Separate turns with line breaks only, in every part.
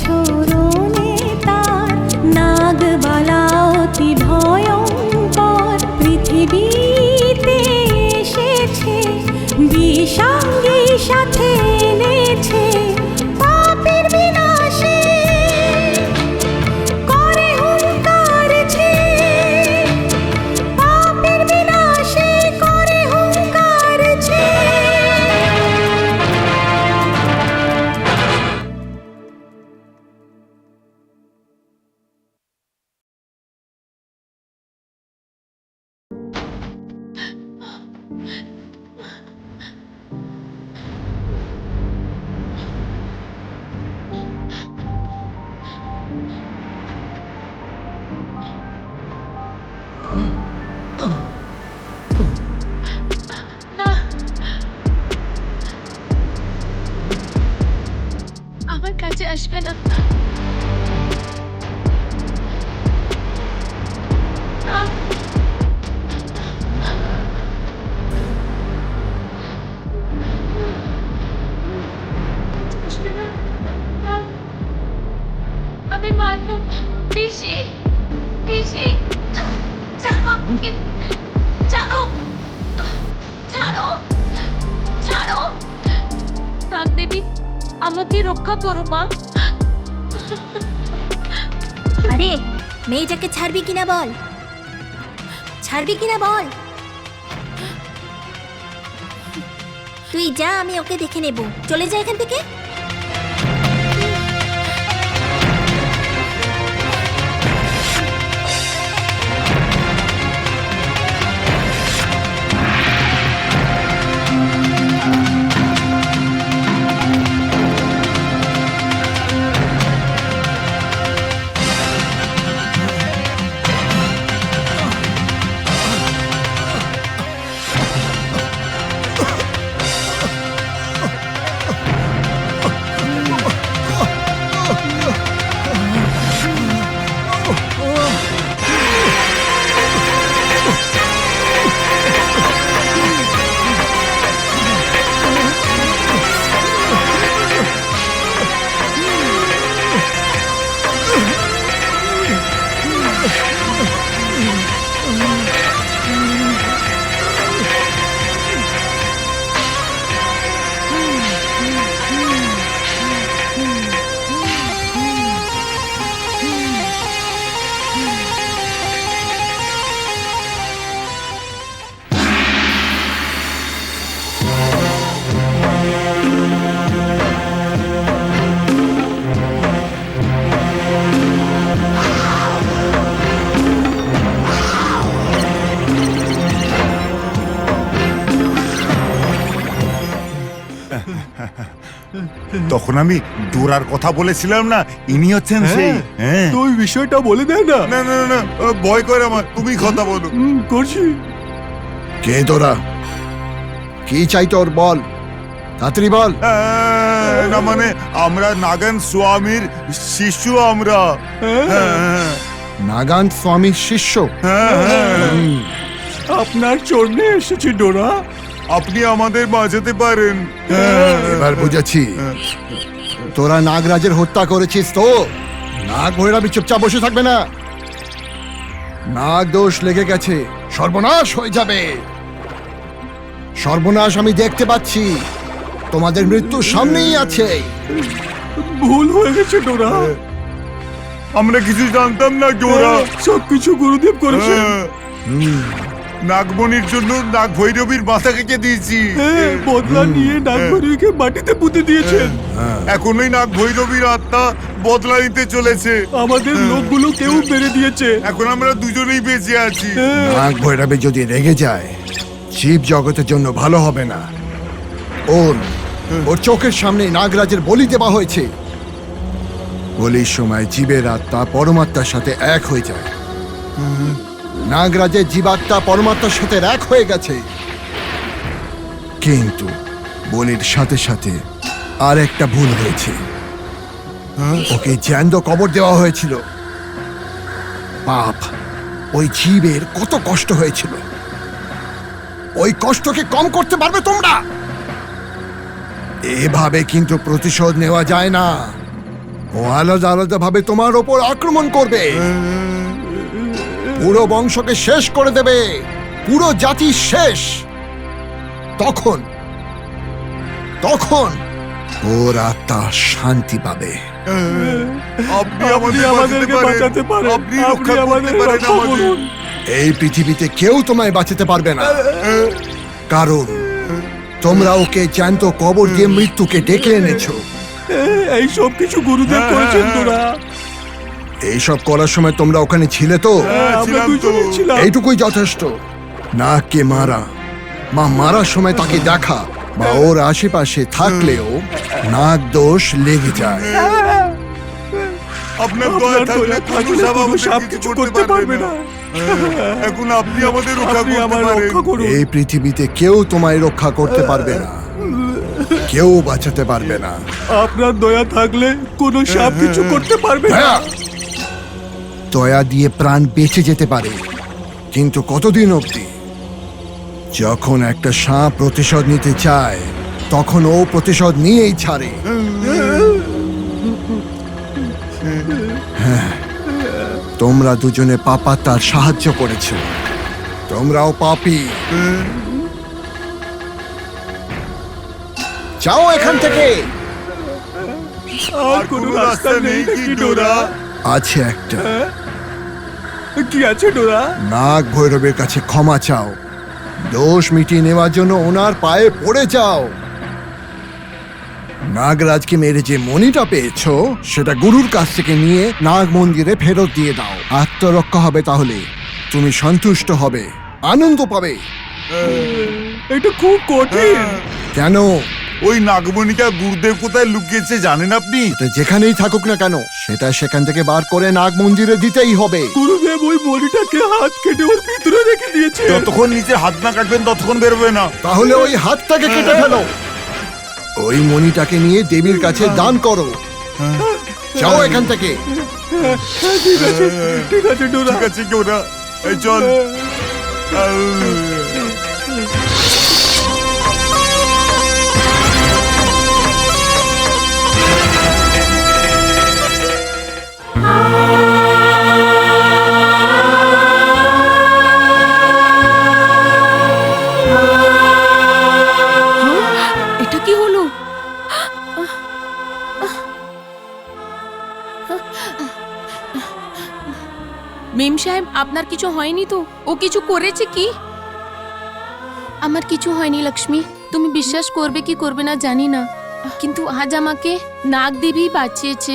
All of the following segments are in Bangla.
ছোড়নে তার নাগবালা অতি ভয়ঙ্কর পৃথিবীতে এসেছে বিষাঙ্গী সাথে এনেছে পাপের বিনাশে করে হুঙ্কার ছে পাপের বিনাশে করে হুঙ্কার ছে।
না, আমার কাছে আসবে না। না। আসবে না। না। আমি মারবো। পিসি, পিসি, ছাড়ো, ছাড়ো, ছাড়ো, ছাড়ো। নাগদেবী, আমাকে রক্ষা করো মা।
আরে মেয়েটাকে ছাড়বি কিনা বল, ছাড়বি কিনা বল। তুই যা, আমি ওকে দেখে নেব। চলে যা এখান থেকে।
তখন আমি ডোরার কথা বলেছিলাম না, ইনি হচ্ছেন সেই। হ্যাঁ,
তুই বিষয়টা বলে দে না।
না না না, ভয় করে আমার, তুমি কথা বলো।
করছি।
কে তোরা? কি চাই তোর? বল, তাড়াতাড়ি বল।
না মানে আমরা নাগান স্বামীর শিষ্য। আমরা
নাগান স্বামীর শিষ্য?
আপনার চরণে এসেছি ডোরা।
আপনি আমাদের বাঁচাতে পারেন।
এবার বুঝেছি, তোরা নাগরাজের হত্যা করেছিস তো। নাগ ভৈরবী চুপচাপ বসে থাকবে না। নাগ দোষ লেগে গেছে, সর্বনাশ হয়ে যাবে। সর্বনাশ আমি দেখতে পাচ্ছি, তোমাদের মৃত্যু সামনেই আছে।
ভুল হয়ে গেছে ডোরা।
আমরা কিছু জানতাম না ডোরা।
সবকিছু গুরুদেব করেছে।
নাগমণির জন্য নাগ ভৈরবীর মাথা কেটে দিয়েছি।
বদলা নিয়ে নাগভৈরবীকে মাটিতে পুঁতে দিয়েছেন।
এখন ওই নাগ ভৈরবীর আত্মা বদলা নিতে চলেছে।
আমাদের লোকগুলো কেউ মেরে দিয়েছে।
এখন আমরা দুজনেই বেঁচে আছি।
নাগ ভৈরবী যদি রেগে যায়, জীব জগতের জন্য ভালো হবে না। ওর চোখের সামনে নাগরাজের বলি দেওয়া হয়েছে। বলির সময় জীবের আত্মা পরমাত্মার সাথে এক হয়ে যায়। নাগরাজের জীবাত্মা পরমাত্মার সাথে এক হয়ে গেছে, কিন্তু বলির সাথে সাথে আর একটা ভুল হয়েছে। ওকে জ্যান্ত কবর দেওয়া হয়েছিল। পাপ, ওই জীবের কত কষ্ট হয়েছিল। ওই কষ্টকে কম করতে পারবে তোমরা? এভাবে কিন্তু প্রতিশোধ নেওয়া যায় না। ও আলাদা আলাদা ভাবে তোমার ওপর আক্রমণ করবে, পুরো বংশকে শেষ করে দেবে, পুরো জাতি শেষ। তখন তখন ওর আত্মা শান্তি পাবে।
আপনি
আপনি আমাদেরকে বাঁচাতে পারেন,
আপনি
আপনি
রক্ষা করতে
আমাদের
পারেন
রক্ষা
আমাদের।
করুন।
এই পৃথিবীতে কেউ তোমায় বাঁচাতে পারবে না, কারণ তোমরা ওকে জ্যান্ত কবর দিয়ে মৃত্যুকে ডেকে এনেছো।
এই সব কিছু গুরুদেব করেছেন তোরা।
এইসব করার সময় তোমরা ওখানে ছিলে তো?
আমরা
ছিলাম তো।
দুজনেই ছিলাম।
এইটুকুই যথেষ্ট। নাগকে মারা বা মারার সময় তাকে দেখা বা ওর আশেপাশে থাকলেও নাগ দোষ লেগে যায়।
আপনার দয়া থাকলে কোনো সাপ আমাদের
সাপ
কিছু করতে পারবে না। এখন আপনি আমাদের রক্ষা
আপনি
করতে
আমার
পারেন।
রক্ষা করুন।
এই পৃথিবীতে কেউ তোমায় রক্ষা করতে পারবে না, কেউ বাঁচাতে পারবে না।
আপনার দয়া থাকলে কোনো সাপ কিছু করতে পারবে না।
দয়া দয়া দিয়ে প্রাণ বেঁচে যেতে পারে, কিন্তু কতদিন অবধি? যখন একটা সাপ প্রতিশোধ নিতে চায় তখন ও প্রতিশোধ নিয়েই ছাড়ে। হ্যাঁ, তোমরা দুজনে পাপা তার সাহায্য করেছো, তোমরাও পাপী। যাও এখান থেকে।
আর কোনো রাস্তা নেই নাকি ডোরা?
আছে একটা।
কি আছে ডোরা?
নাগ ভৈরবের কাছে ক্ষমা চাও, দোষ মিটিয়ে নেওয়ার জন্য ওনার পায়ে পড়ে যাও। নাগরাজকে মেরে যে মণিটা পেয়েছো সেটা গুরুর কাছ থেকে নিয়ে নাগ মন্দিরে ফেরত দিয়ে দাও। আত্মরক্ষা হবে, তাহলে তুমি সন্তুষ্ট হবে, আনন্দ পাবে।
এটা খুব কঠিন।
কেন?
ওই নাগমণিকা গুরুদেব কোথায় লুকিয়েছে জানেন আপনি?
এটা যেখানেই থাকুক না কেন, সেটা সেখান থেকে বার করে নাগ মন্দিরে দিতেই হবে।
গুরুদেব ওই মণিটাকে হাত কেটে ওর ভিতরে রেখে দিয়েছে।
যতক্ষণ নিচে হাত না কাটবেন ততক্ষণ বেরোবে না।
তাহলে ওই হাতটাকে কেটে ফেলো, ওই মণিটাকে নিয়ে দেবীর কাছে দান করো। যাও এখান থেকে।
ঠিক আছে, ঠিক আছে ডোরা।
ঠিক আছে কেউ না, এই চল।
এটা কি হলো? মেম সাহেব, আপনার কিছু হয়নি তো? ও কিছু করেছে কি? আমার কিছু হয়নি লক্ষ্মী। তুমি বিশ্বাস করবে কি করবে না জানি না, কিন্তু আজ আমাকে নাগদেবী বাঁচিয়েছে।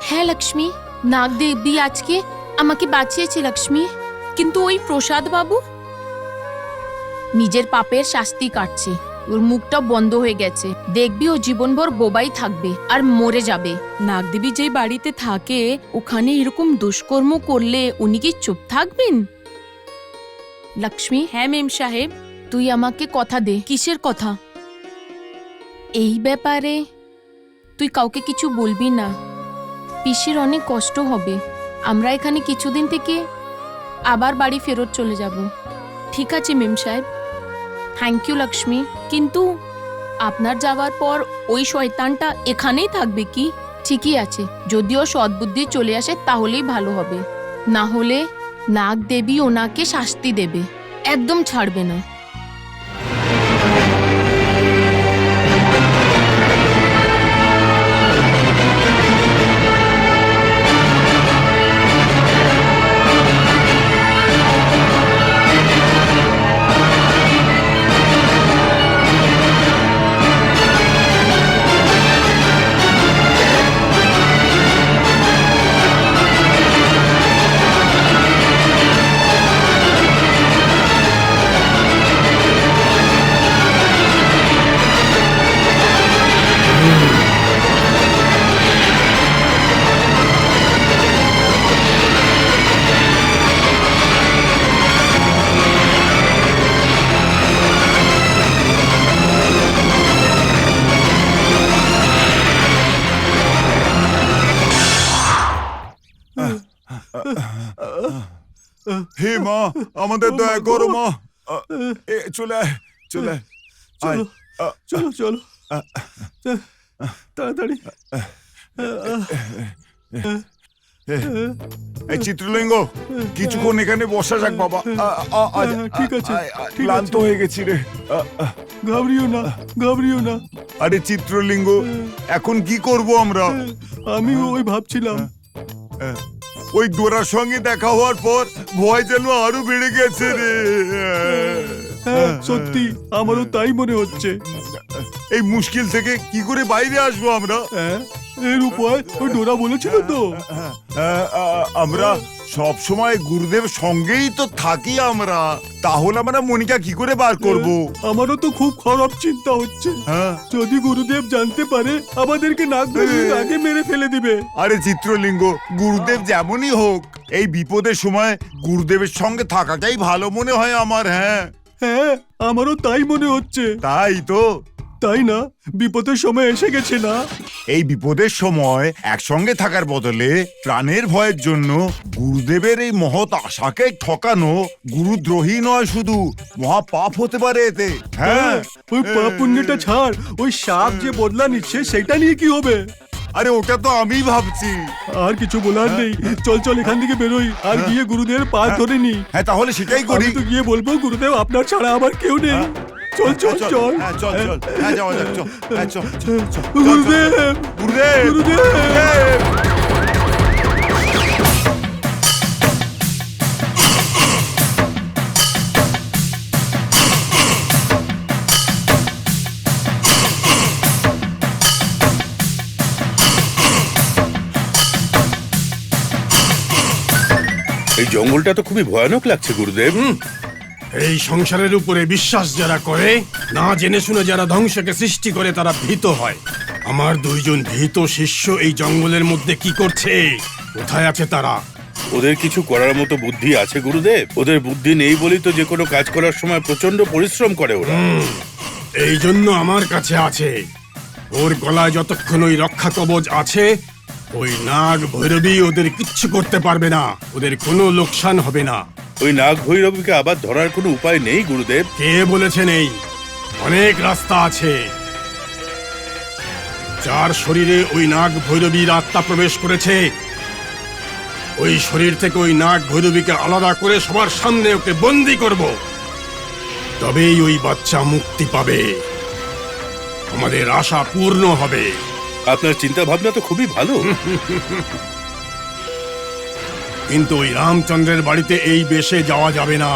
হ্যাঁ লক্ষ্মী, নাগদেবী আজকে আমাকে বাঁচিয়েছে লক্ষ্মী। কিন্তু ওই প্রসাদ বাবু নিজের পাপের শাস্তি কাটছে, ওর মুখটা বন্ধ হয়ে গেছে। দেখবি ও জীবনভর বোবাই থাকবে আর মরে যাবে। নাগদেবী যেই বাড়িতে থাকে ওখানে এরকম দুষ্কর্ম করলে উনি কি চুপ থাকবেন? লক্ষ্মী। হ্যাঁ মেম সাহেব। তুই আমাকে কথা দে। কিসের কথা? এই ব্যাপারে তুই কাউকে কিছু বলবি না, পিসির অনেক কষ্ট হবে। আমরা এখানে কিছুদিন থেকে আবার বাড়ি ফেরত চলে যাব। ঠিক আছে মেম সাহেব। Thank you Lakshmi. কিন্তু আপনার যাওয়ার পর ওই শয়তানটা এখানেই থাকবে কি? ঠিকই আছে, যদিও সদ্বুদ্ধি চলে আসে তাহলেই ভালো হবে, না হলে নাগ দেবী ওনাকে শাস্তি দেবে, একদম ছাড়বে না।
হে মা, আমাদের দয়া করো মা। চলে আয়, চলে আয়।
চলো
আয়।
চলো চলো, তাড়াতাড়ি।
এই চিত্রলিঙ্গ কিছুক্ষণ এখানে বসা যাক বাবা।
ঠিক আছে, ঠিক
ক্লান্ত
আছে।
হয়ে গেছি রে।
ঘাবড়িও না, ঘাবড়িও না।
আরে চিত্রলিঙ্গ এখন কি করব আমরা?
আমি ওই ভাবছিলাম,
ওই গোরার সঙ্গে দেখা হওয়ার পর ভয় যেন আরো বেড়ে গেছে রে।
হ্যাঁ সত্যি আমারও তাই মনে হচ্ছে।
এই মুশকিল থেকে কি করে বাইরে আসবো আমরা?
হ্যাঁ, এর উপায় ওই ডোরা বলেছিল তো।
আমরা সব সময় গুরুদেব সঙ্গেই তো থাকি আমরা, তাহলে আমরা মনিকা কি করে বার করব?
আমারও তো খুব খারাপ চিন্তা হচ্ছে।
হ্যাঁ
যদি গুরুদেব জানতে পারে আমাদেরকে নাক ধরে আগে মেরে ফেলে দিবে।
আরে চিত্রলিঙ্গ গুরুদেব যেমনই হোক এই বিপদের সময় গুরুদেবের সঙ্গে থাকাটাই ভালো মনে হয় আমার। হ্যাঁ
হ্যাঁ আমারও তাই মনে হচ্ছে।
তাই তো।
তাই না, বিপদের সময় এসে গেছে না।
এই বিপদের সময় একসঙ্গে থাকার বদলে প্রাণের ভয়ের জন্য গুরুদেবের এই মহৎ আশাকে ঠকানো গুরুদ্রোহী নয়, শুধু মহা পাপ হতে পারে এতে। হ্যাঁ
ওই পাপ পুণ্যটা ছাড়, ওই সাপ যে বদলা নিচ্ছে সেটা নিয়ে কি হবে?
আরে ওটা তো আমি ভাবছি।
আর কিছু বলার নেই, চল চল এখান থেকে বেরোই আর গিয়ে গুরুদেবের পা ধরে নি।
হ্যাঁ তাহলে সেটাই করি।
আমি তো গিয়ে বলবো গুরুদেব আপনার ছাড়া আমার কেউ নেই। চল চল চল।
হ্যাঁ চল চল, হ্যাঁ যাওয়া যাক, চল। হ্যাঁ চল চল চল।
গুরুদেব
গুরুদেব
গুরুদেব।
গুরুদেব।
এই জঙ্গলটা তো খুবই ভয়ানক লাগছে গুরুদেব।
এই সংসারের উপরে বিশ্বাস যারা করে, না জেনে শুনে যারা ধ্বংসকে সৃষ্টি করে, তারা ভীত হয়। আমার দুইজন ভীত শিষ্য এই জঙ্গলের মধ্যে কি করছে? কোথায় আছে তারা?
ওদের কিছু করার মতো বুদ্ধি আছে গুরুদেব? ওদের বুদ্ধি নেই বলেই তো যে কোনো কাজ করার সময় প্রচন্ড পরিশ্রম করে ওরা।
এই জন্য আমার কাছে আছে। ওর গলায় যতক্ষণ ওই রক্ষা কবচ আছে, ওই নাগ ভৈরবী ওদের কিচ্ছু করতে পারবে না, ওদের কোনো লোকসান হবে না।
ওই নাগ ভৈরবীকে আবার ধরার কোনো উপায় নেই গুরুদেব?
কে বলেছে নেই? অনেক রাস্তা আছে। যার শরীরে ওই নাগ ভৈরবীর আত্মা প্রবেশ করেছে, ওই শরীর থেকে ওই নাগ ভৈরবীকে আলাদা করে সবার সামনে ওকে বন্দি করব, তবেই ওই বাচ্চা মুক্তি পাবে, আমাদের আশা পূর্ণ হবে।
আপনার চিন্তা ভাবনা তো খুবই ভালো।
কিন্তু ওই রামচন্দ্রের বাড়িতে এই বেশে যাওয়া যাবে না।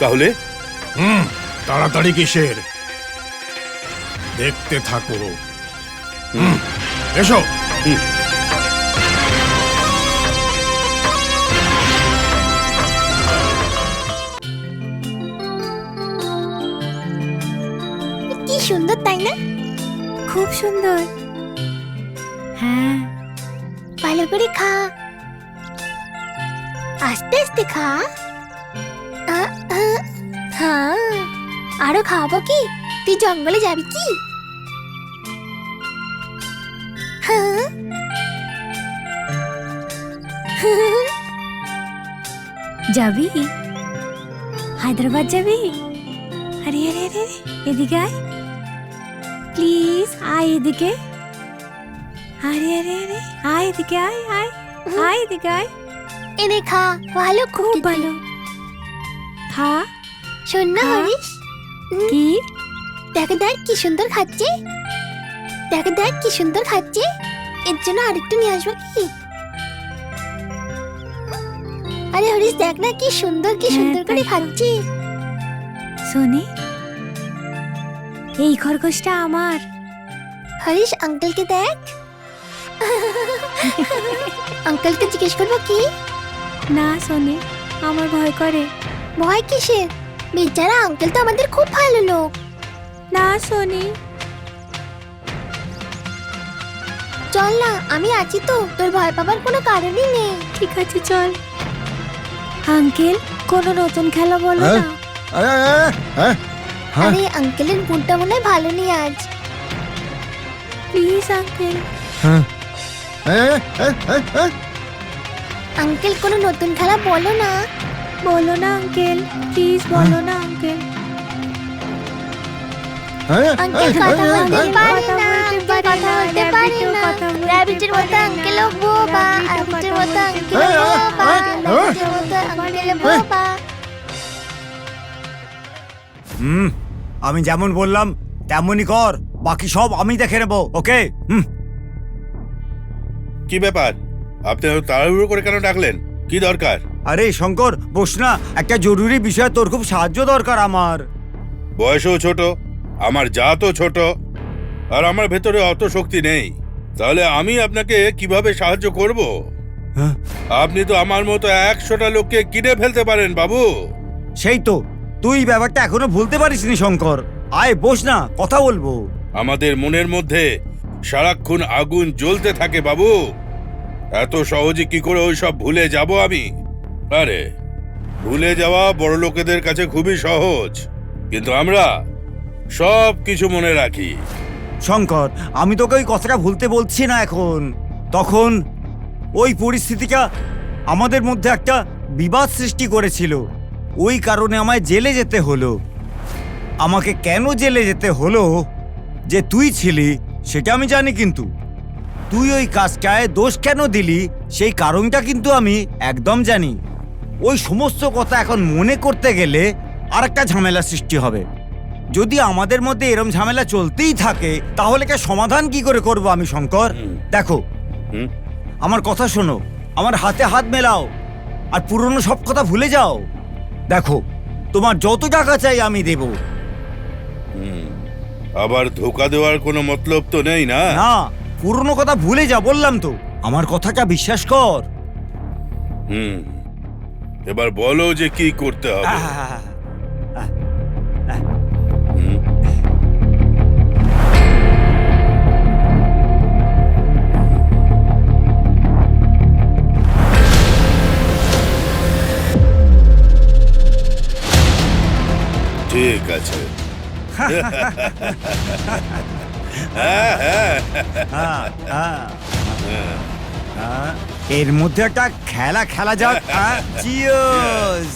তাহলে
তাড়াতাড়ি কিসের? দেখতে থাকো। এসো।
কি সুন্দর তাই না? খুব সুন্দর। হ্যাঁ, ভালো করে খা, আস্তে আস্তে খা। হ্যাঁ, আরো খাবো কি? তুই জঙ্গলে যাবি কি? হ্যাঁ। যাবি? হায়দ্রাবাদ যাবি? আরে আরে আরে এদিকে আয়, প্লিজ আয় এদিকে। আরে আরে আরে আয় এদিকে, আয় আয় আয় এদিকে আয়। এনে খা, ভালো, খুব ভালো। খা। শোন না হরিশ, কি? দেখ দেখ কি সুন্দর খাচ্ছে, দেখ দেখ কি সুন্দর খাচ্ছে। এর জন্য আরেকটু নিয়ে আসবো কি? আরে হরিশ দেখ না কি সুন্দর, কি সুন্দর করে খাচ্ছে। সোনি, এই খরগোশটা আমার। হরিশ আঙ্কেলকে দেখ। আঙ্কেলকে জিজ্ঞেস করবো কি? না সোনি, আমার ভয় করে। ভয় কিসের? বেচারা আঙ্কেল তো আমাদের খুব ভালো লোক। না সোনি, চল না, আমি আছি তো, তোর ভয় পাবার কোনো কারণই নেই। ঠিক আছে চল। আঙ্কেল কোনো নতুন খেলা বলো না। আরে আঙ্কেলের মুডটা মনে হয় ভালো নেই আজ। Please uncle. আঙ্কেল কোনো নতুন খেলা বলো না। বলো না আঙ্কেল, প্লিজ বলো না আঙ্কেল। আঙ্কেল কথা বলতে পারি না।
কথা বলতে পারে না র্যাবিটের মতো আঙ্কেলও বোবা র্যাবিটের মতো আঙ্কেলও বোবা র্যাবিটের মতো আঙ্কেলও বোবা
আমি যেমন বললাম তেমনই কর, বাকি সব আমি দেখে নেবো। ওকে?
কি ব্যাপার, আপনি এত তাড়াহুড়ো করে কেন ডাকলেন? কি দরকার?
আরে শঙ্কর, বস না, একটা জরুরি বিষয়, তোর খুব সাহায্য দরকার আমার।
বয়সও ছোট, আমার জাতও ছোট, আর আমার ভেতরে অত শক্তি নেই। তাহলে আমি আপনাকে কিভাবে সাহায্য করব?
হ্যাঁ?
আপনি তো আমার মতো 100টা লোককে কিনে ফেলতে পারেন বাবু।
সেই তো, তুই ব্যাপারটা এখনো ভুলতে পারিসনি শঙ্কর। আয় বস না, কথা বলবো।
আমাদের মনের মধ্যে সারাক্ষণ আগুন জ্বলতে থাকে বাবু। এত সহজে কি করে ওই সব ভুলে যাব আমি? আরে ভুলে যাওয়া বড় লোকেদের কাছে খুবই সহজ, কিন্তু আমরা সব কিছু মনে রাখি।
শঙ্কর, আমি তোকে ওই কথাটা ভুলতে বলছি না এখন। তখন ওই পরিস্থিতিটা আমাদের মধ্যে একটা বিবাদ সৃষ্টি করেছিল, ওই কারণে আমায় জেলে যেতে হলো। আমাকে কেন জেলে যেতে হলো যে তুই ছিলি সেটা আমি জানি, কিন্তু তুই ওই কাজটায় দোষ কেন দিলি সেই কারণটা কিন্তু আমি একদম জানি। ওই সমস্ত কথা এখন মনে করতে গেলে আর একটা ঝামেলা সৃষ্টি হবে। যদি আমাদের মধ্যে এরম ঝামেলা চলতেই থাকে তাহলে কে সমাধান কি করে করব আমি শঙ্কর? দেখো, আমার কথা শোনো, আমার হাতে হাত মেলাও আর পুরনো সব কথা ভুলে যাও। দেখো, তোমার যত টাকা চাই আমি দেব।
আবার ধোকা দেওয়ার কোনো মতলব তো নেই না?
না, পুরনো কথা ভুলে যা বললাম তো, আমার কথাটা বিশ্বাস কর।
এবার বলো যে কি করতে হবে। ঠিক আছে।
এর মধ্যে একটা খেলা খেলা যাক। চিয়ার্স।